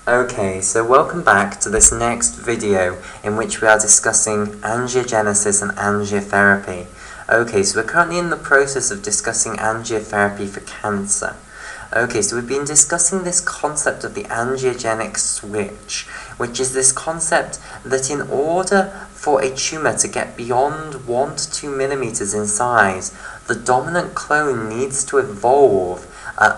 Okay, so welcome back to this next video in which we are discussing angiogenesis and angiotherapy. Okay, so we're currently in the process of discussing angiotherapy for cancer. Okay, so we've been discussing this concept of the angiogenic switch, which is this concept that in order for a tumour to get beyond 1 to 2 millimeters in size, the dominant clone needs to evolve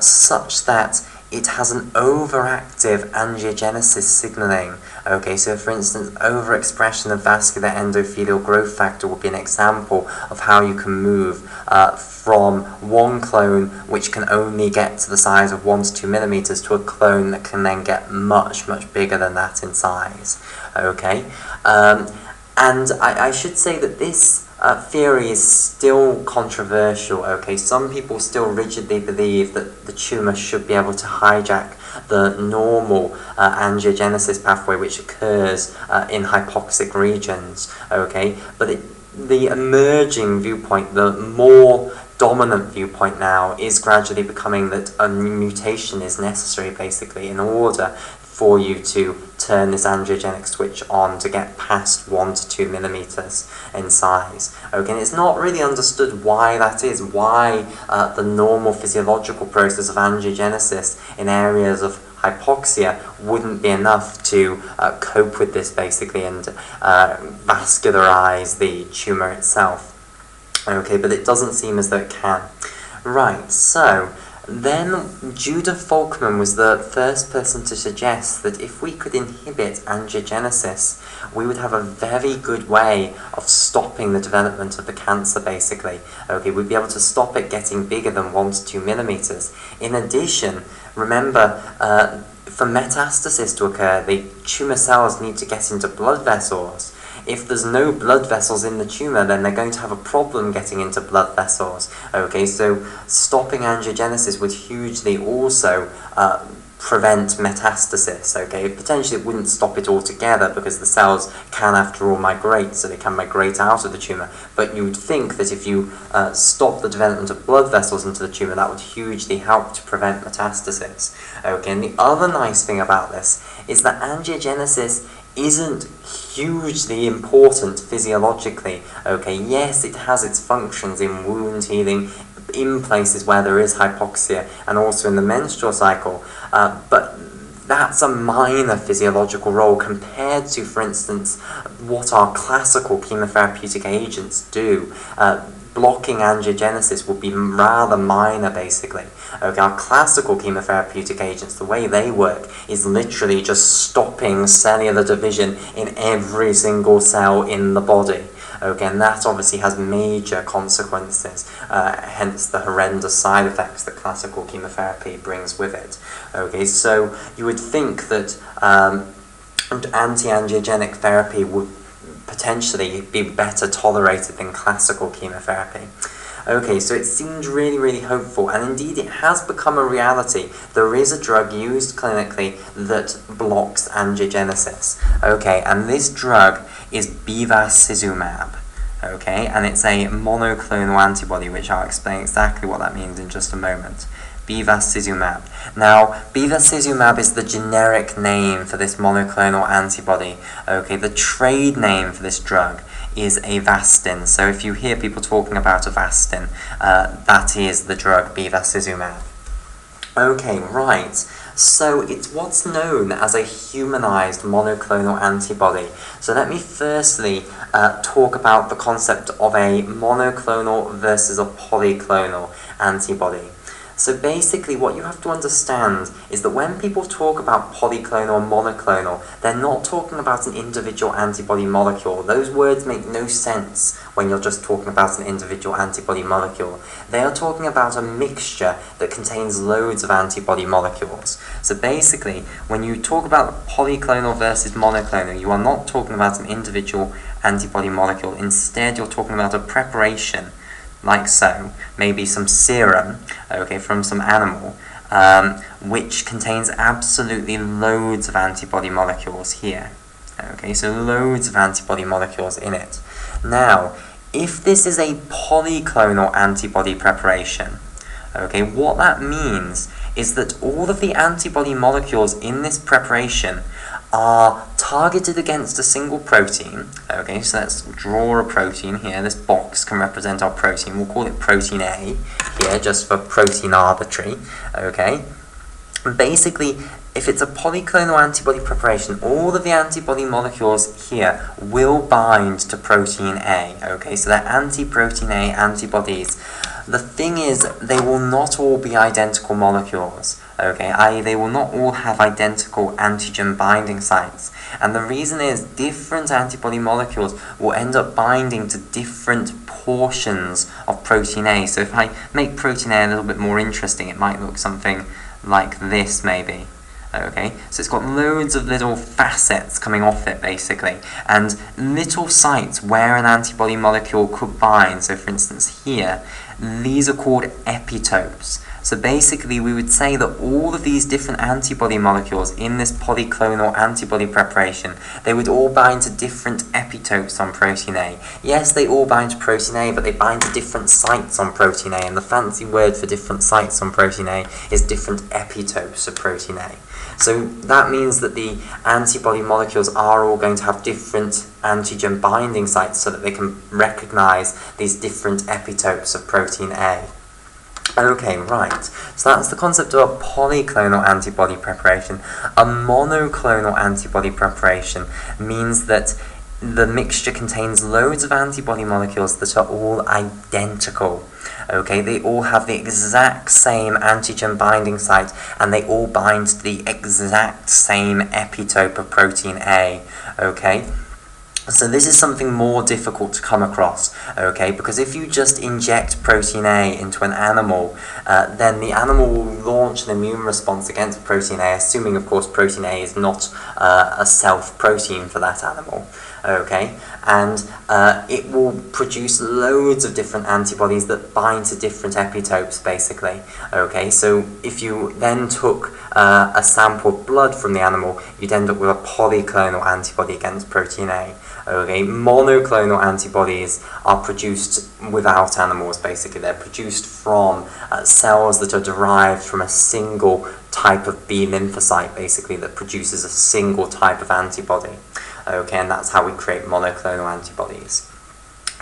such that it has an overactive angiogenesis signaling. Okay, so for instance, overexpression of vascular endothelial growth factor would be an example of how you can move from one clone which can only get to the size of 1 to 2 millimeters to a clone that can then get much bigger than that in size. Okay, and I should say that this theory is still controversial. Okay, some people still rigidly believe that the tumour should be able to hijack the normal angiogenesis pathway which occurs in hypoxic regions. Okay, but the emerging viewpoint, the more dominant viewpoint now, is gradually becoming that a mutation is necessary basically in order for you to turn this angiogenic switch on to get past 1 to 2 millimeters in size. Okay, and it's not really understood why that is, why the normal physiological process of angiogenesis in areas of hypoxia wouldn't be enough to cope with this basically and vascularize the tumour itself. Okay, but it doesn't seem as though it can. Right, so then Judah Folkman was the first person to suggest that if we could inhibit angiogenesis, we would have a very good way of stopping the development of the cancer basically. Okay, we'd be able to stop it getting bigger than 1 to 2 millimeters. In addition, remember, for metastasis to occur, the tumour cells need to get into blood vessels. If there's no blood vessels in the tumour, then they're going to have a problem getting into blood vessels. Okay, so stopping angiogenesis would hugely also prevent metastasis. Okay, potentially it wouldn't stop it altogether because the cells can, after all, migrate, so they can migrate out of the tumour. But you would think that if you stop the development of blood vessels into the tumour, that would hugely help to prevent metastasis. Okay, and the other nice thing about this is that angiogenesis isn't hugely important physiologically. Okay, yes, it has its functions in wound healing, in places where there is hypoxia, and also in the menstrual cycle, but that's a minor physiological role compared to, for instance, what our classical chemotherapeutic agents do. Blocking angiogenesis would be rather minor basically. Okay, our classical chemotherapeutic agents, the way they work is literally just stopping cellular division in every single cell in the body. Okay, and that obviously has major consequences, hence the horrendous side effects that classical chemotherapy brings with it. Okay, so you would think that anti-angiogenic therapy would potentially be better tolerated than classical chemotherapy. Okay, so it seemed really hopeful, and indeed it has become a reality. There is a drug used clinically that blocks angiogenesis. Okay, and this drug is bevacizumab. Okay, and it's a monoclonal antibody, which I'll explain exactly what that means in just a moment. Bevacizumab. Now, bevacizumab is the generic name for this monoclonal antibody. Okay, the trade name for this drug is Avastin. So if you hear people talking about Avastin, that is the drug bevacizumab. Okay, right. So it's what's known as a humanized monoclonal antibody. So let me firstly talk about the concept of a monoclonal versus a polyclonal antibody. So basically what you have to understand is that when people talk about polyclonal and monoclonal, they're not talking about an individual antibody molecule. Those words make no sense when you're just talking about an individual antibody molecule. They are talking about a mixture that contains loads of antibody molecules. So basically, when you talk about polyclonal versus monoclonal, you are not talking about an individual antibody molecule. Instead, you're talking about a preparation like so, maybe some serum, okay, from some animal, which contains absolutely loads of antibody molecules here. Okay, so loads of antibody molecules in it. Now, if this is a polyclonal antibody preparation, okay, what that means is that all of the antibody molecules in this preparation are targeted against a single protein. Okay, so let's draw a protein here. This box can represent our protein. We'll call it protein A here, just for protein arbitrary. Okay, and basically, if it's a polyclonal antibody preparation, all of the antibody molecules here will bind to protein A. Okay, so they're anti-protein A antibodies. The thing is, they will not all be identical molecules. Okay, i.e. they will not all have identical antigen binding sites. And the reason is, different antibody molecules will end up binding to different portions of protein A. So if I make protein A a little bit more interesting, it might look something like this maybe. Okay, so it's got loads of little facets coming off it basically, and little sites where an antibody molecule could bind. So for instance here, these are called epitopes. So basically we would say that all of these different antibody molecules in this polyclonal antibody preparation, they would all bind to different epitopes on protein A. Yes, they all bind to protein A, but they bind to different sites on protein A, and the fancy word for different sites on protein A is different epitopes of protein A. So that means that the antibody molecules are all going to have different antigen binding sites so that they can recognize these different epitopes of protein A. Okay, right. So that's the concept of a polyclonal antibody preparation. A monoclonal antibody preparation means that the mixture contains loads of antibody molecules that are all identical. Okay, they all have the exact same antigen binding site, and they all bind to the exact same epitope of protein A. Okay, so this is something more difficult to come across, okay, because if you just inject protein A into an animal, then the animal will launch an immune response against protein A, assuming of course protein A is not a self-protein for that animal. Okay, and it will produce loads of different antibodies that bind to different epitopes, basically. Okay, so if you then took a sample of blood from the animal, you'd end up with a polyclonal antibody against protein A. Okay, monoclonal antibodies are produced without animals, basically. They're produced from cells that are derived from a single type of B lymphocyte, basically, that produces a single type of antibody. Okay, and that's how we create monoclonal antibodies.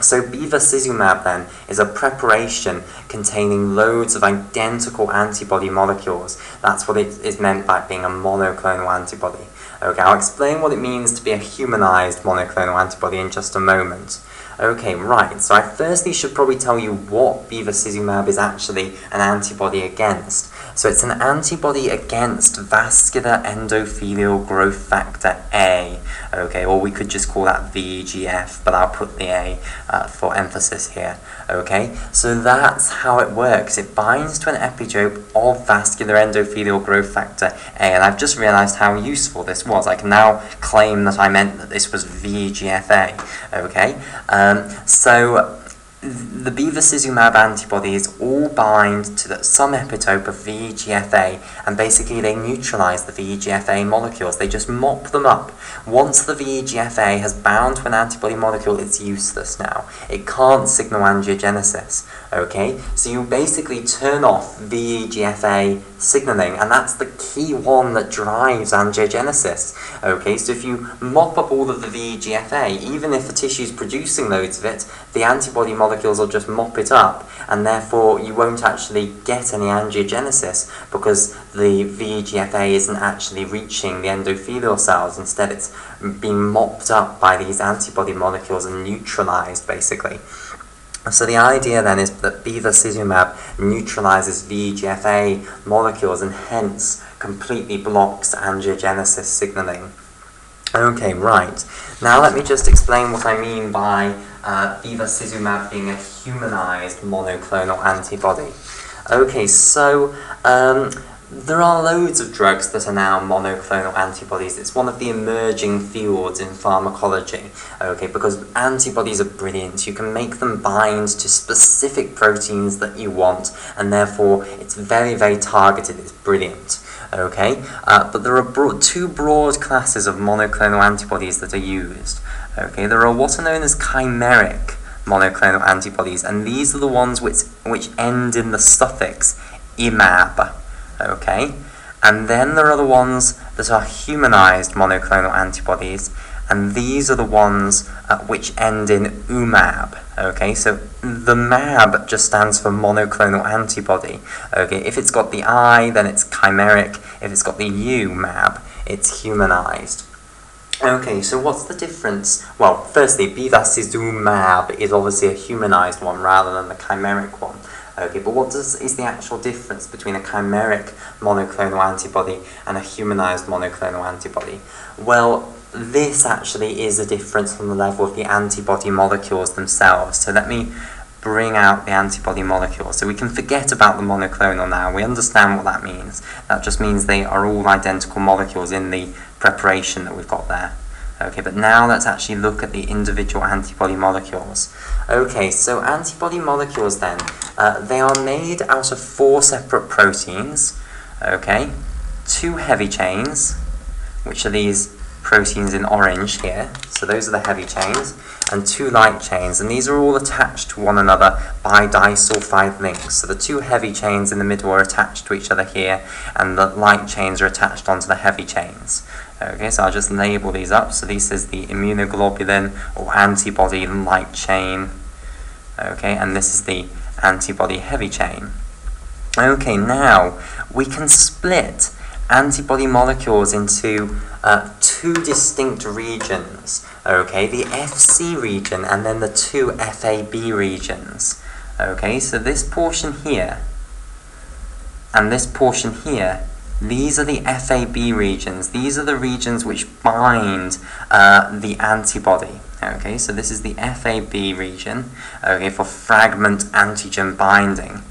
So bevacizumab then is a preparation containing loads of identical antibody molecules. That's what it is meant by being a monoclonal antibody. Okay, I'll explain what it means to be a humanized monoclonal antibody in just a moment. Okay, right, so I firstly should probably tell you what bevacizumab is actually an antibody against. So it's an antibody against vascular endothelial growth factor A, okay, or we could just call that VEGF, but I'll put the A for emphasis here, okay. So that's how it works. It binds to an epitope of vascular endothelial growth factor A, and I've just realized how useful this was. I can now claim that I meant that this was VEGF-A, okay. So the bevacizumab antibodies all bind to some epitope of VEGF-A, and basically they neutralize the VEGF-A molecules. They just mop them up. Once the VEGF-A has bound to an antibody molecule, it's useless now. It can't signal angiogenesis. Okay, so you basically turn off VEGF-A signaling, and that's the key one that drives angiogenesis. Okay, so if you mop up all of the VEGF-A, even if the tissue is producing loads of it, the antibody molecules will just mop it up, and therefore you won't actually get any angiogenesis because the VEGF-A isn't actually reaching the endothelial cells. Instead, it's being mopped up by these antibody molecules and neutralized, basically. So the idea then is that bevacizumab neutralizes VEGF-A molecules and hence completely blocks angiogenesis signaling. Okay, right. Now let me just explain what I mean by bevacizumab being a humanized monoclonal antibody. Okay, so there are loads of drugs that are now monoclonal antibodies. It's one of the emerging fields in pharmacology, okay, because antibodies are brilliant. You can make them bind to specific proteins that you want, and therefore it's very, very targeted. It's brilliant, okay? But there are two broad classes of monoclonal antibodies that are used, okay? There are what are known as chimeric monoclonal antibodies, and these are the ones which end in the suffix imab. okay? And then there are the ones that are humanized monoclonal antibodies, and these are the ones which end in UMAB, okay? So the MAB just stands for monoclonal antibody, okay? If it's got the I, then it's chimeric. If it's got the U, MAB, it's humanized. Okay, so what's the difference? Well, firstly, bevacizumab is obviously a humanized one rather than the chimeric one. Okay, but what is the actual difference between a chimeric monoclonal antibody and a humanized monoclonal antibody? Well, this actually is a difference from the level of the antibody molecules themselves. So let me bring out the antibody molecules. So we can forget about the monoclonal now. We understand what that means. That just means they are all identical molecules in the preparation that we've got there. Okay, but now let's actually look at the individual antibody molecules. Okay, so antibody molecules then, they are made out of 4 separate proteins, okay, 2 heavy chains, which are these proteins in orange here, so those are the heavy chains, and 2 light chains, and these are all attached to one another by disulfide links. So the 2 heavy chains in the middle are attached to each other here, and the light chains are attached onto the heavy chains. Okay, so I'll just label these up. So this is the immunoglobulin or antibody light chain. Okay, and this is the antibody heavy chain. Okay, now we can split antibody molecules into 2 distinct regions. Okay, the FC region and then the 2 FAB regions. Okay, so this portion here and this portion here, these are the FAB regions. These are the regions which bind the antibody. Okay, so this is the FAB region, okay, for fragment antigen binding,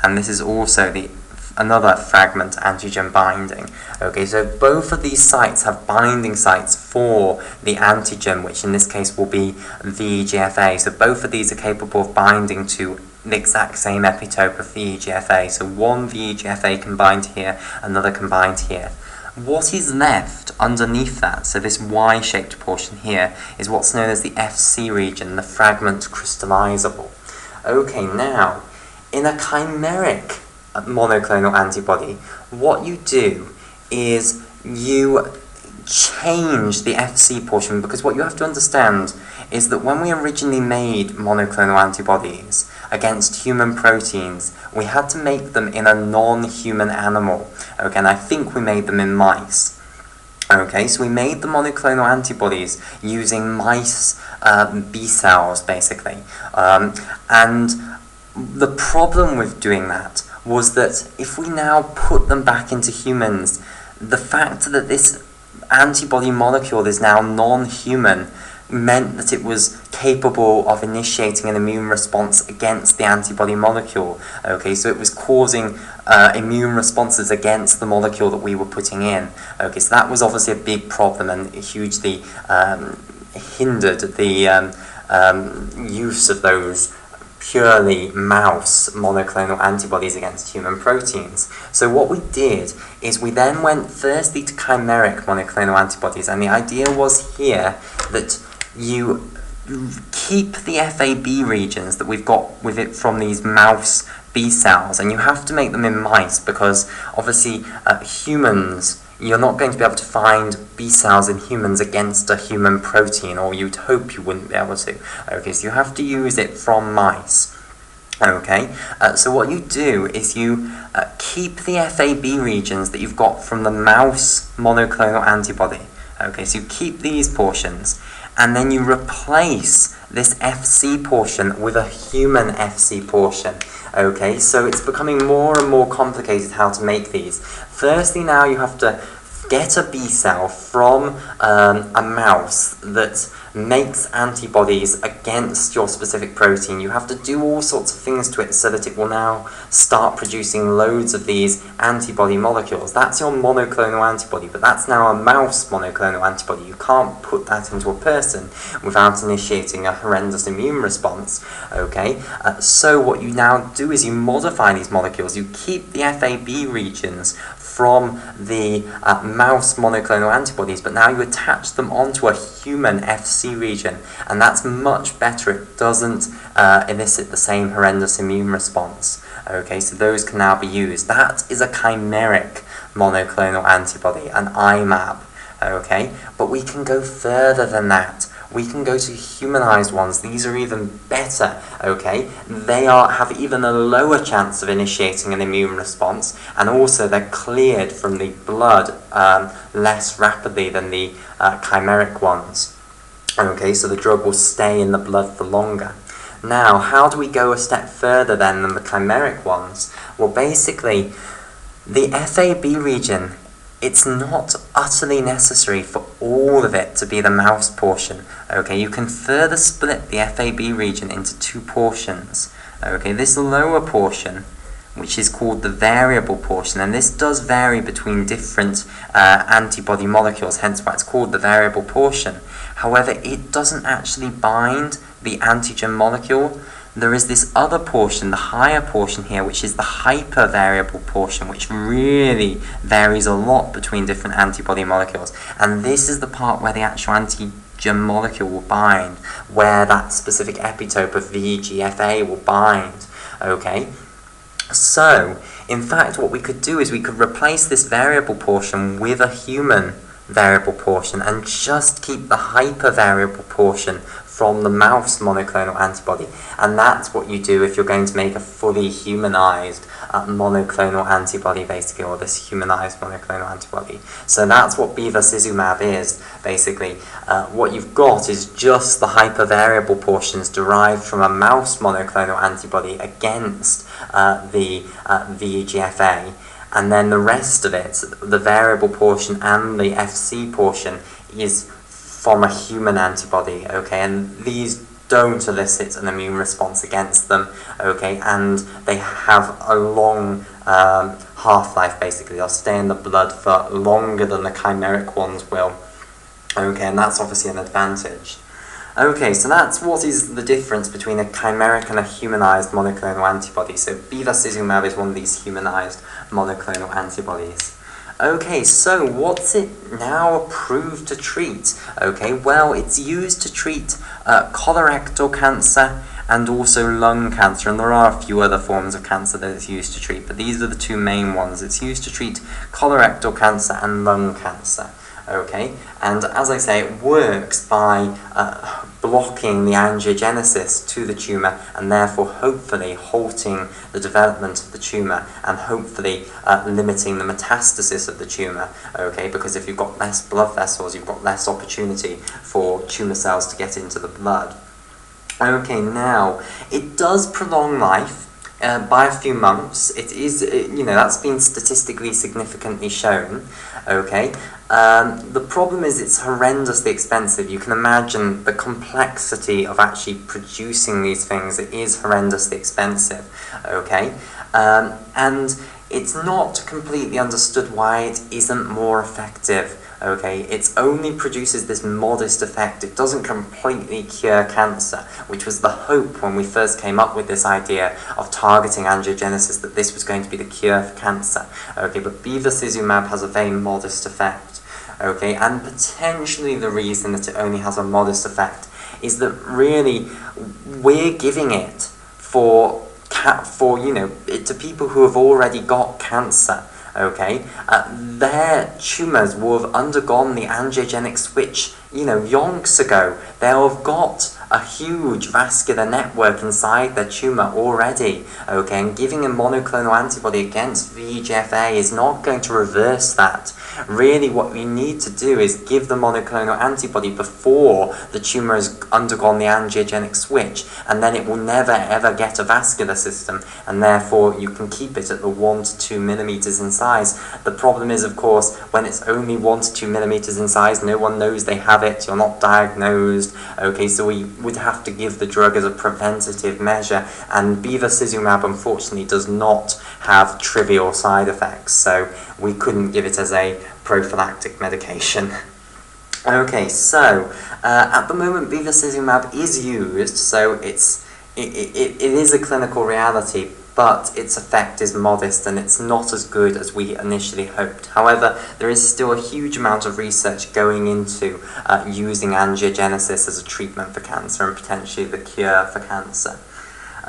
and this is also the another fragment antigen binding. Okay, so both of these sites have binding sites for the antigen, which in this case will be VEGF-A. So both of these are capable of binding to the exact same epitope of VEGF-A. So one VEGF-A can bind here, another can bind here. What is left underneath that, so this Y-shaped portion here, is what's known as the FC region, the fragment crystallizable. Okay, now, in a chimeric monoclonal antibody, what you do is you change the FC portion, because what you have to understand is that when we originally made monoclonal antibodies against human proteins, we had to make them in a non-human animal. Okay, and I think we made them in mice. Okay, so we made the monoclonal antibodies using mice B cells, basically. And the problem with doing that was that if we now put them back into humans, the fact that this antibody molecule is now non-human meant that it was capable of initiating an immune response against the antibody molecule. Okay, so it was causing immune responses against the molecule that we were putting in. Okay, so that was obviously a big problem and hugely hindered the use of those purely mouse monoclonal antibodies against human proteins. So what we did is we then went firstly to chimeric monoclonal antibodies, and the idea was here that you keep the FAB regions that we've got with it from these mouse B cells, and you have to make them in mice because obviously humans, you're not going to be able to find B cells in humans against a human protein, or you'd hope you wouldn't be able to. Okay, so you have to use it from mice. Okay, so what you do is you keep the FAB regions that you've got from the mouse monoclonal antibody. Okay, so you keep these portions, and then you replace this FC portion with a human FC portion. Okay, so it's becoming more and more complicated how to make these. Firstly, now you have to get a B cell from a mouse that makes antibodies against your specific protein. You have to do all sorts of things to it so that it will now start producing loads of these antibody molecules. That's your monoclonal antibody, but that's now a mouse monoclonal antibody. You can't put that into a person without initiating a horrendous immune response. Okay, so what you now do is you modify these molecules. You keep the FAB regions from the mouse monoclonal antibodies, but now you attach them onto a human FC region, and that's much better. It doesn't elicit the same horrendous immune response. Okay, so those can now be used. That is a chimeric monoclonal antibody, an IMAB. Okay, but we can go further than that. We can go to humanized ones. These are even better, okay? They have even a lower chance of initiating an immune response, and also they're cleared from the blood less rapidly than the chimeric ones. Okay, so the drug will stay in the blood for longer. Now, how do we go a step further then than the chimeric ones? Well, basically, the FAB region, it's not utterly necessary for all of it to be the mouse portion. Okay, you can further split the FAB region into two portions. Okay, this lower portion, which is called the variable portion, and this does vary between different antibody molecules, hence why it's called the variable portion. However, it doesn't actually bind the antigen molecule. There is this other portion, the higher portion here, which is the hypervariable portion, which really varies a lot between different antibody molecules. And this is the part where the actual antigen molecule will bind, where that specific epitope of VEGF-A will bind. Okay? So, in fact, what we could do is we could replace this variable portion with a human variable portion and just keep the hypervariable portion from the mouse monoclonal antibody. And that's what you do if you're going to make a fully humanized monoclonal antibody, basically, or this humanized monoclonal antibody. So that's what bevacizumab is, basically. What you've got is just the hypervariable portions derived from a mouse monoclonal antibody against the VEGF-A. And then the rest of it, the variable portion and the FC portion, is from a human antibody, okay, and these don't elicit an immune response against them, okay, and they have a long half-life, basically. They'll stay in the blood for longer than the chimeric ones will, okay, and that's obviously an advantage. Okay, so that's what is the difference between a chimeric and a humanized monoclonal antibody. So bevacizumab is one of these humanized monoclonal antibodies. Okay, so what's it now approved to treat? Okay, well, it's used to treat colorectal cancer and also lung cancer, and there are a few other forms of cancer that it's used to treat, but these are the two main ones. It's used to treat colorectal cancer and lung cancer. Okay, and as I say, it works by blocking the angiogenesis to the tumour and therefore hopefully halting the development of the tumour and hopefully limiting the metastasis of the tumour, okay, because if you've got less blood vessels, you've got less opportunity for tumour cells to get into the blood. Okay, now, it does prolong life by a few months. It is, that's been statistically significantly shown, okay. The problem is it's horrendously expensive. You can imagine the complexity of actually producing these things. It is horrendously expensive, okay? And it's not completely understood why it isn't more effective, okay? It only produces this modest effect. It doesn't completely cure cancer, which was the hope when we first came up with this idea of targeting angiogenesis, that this was going to be the cure for cancer, okay? But bevacizumab has a very modest effect. Okay, and potentially the reason that it only has a modest effect is that really we're giving it to people who have already got cancer. Okay, their tumours will have undergone the angiogenic switch, yonks ago. They'll have got a huge vascular network inside their tumour already, okay, and giving a monoclonal antibody against VEGF-A is not going to reverse that. Really what we need to do is give the monoclonal antibody before the tumour has undergone the angiogenic switch, and then it will never ever get a vascular system, and therefore you can keep it at the 1 to 2 millimeters in size. The problem is, of course, when it's only 1 to 2 millimeters in size, no one knows they have it, you're not diagnosed, okay, so we would have to give the drug as a preventative measure, and bevacizumab unfortunately does not have trivial side effects, so we couldn't give it as a prophylactic medication. Okay, so at the moment bevacizumab is used, so it is a clinical reality, but its effect is modest and it's not as good as we initially hoped. However, there is still a huge amount of research going into using angiogenesis as a treatment for cancer and potentially the cure for cancer.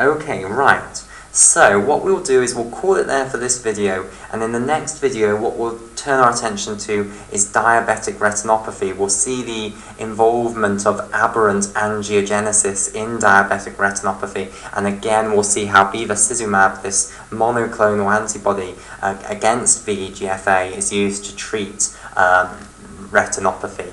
Okay, right. So what we'll do is we'll call it there for this video, and in the next video what we'll turn our attention to is diabetic retinopathy. We'll see the involvement of aberrant angiogenesis in diabetic retinopathy, and again we'll see how bevacizumab, this monoclonal antibody against VEGF-A, is used to treat retinopathy.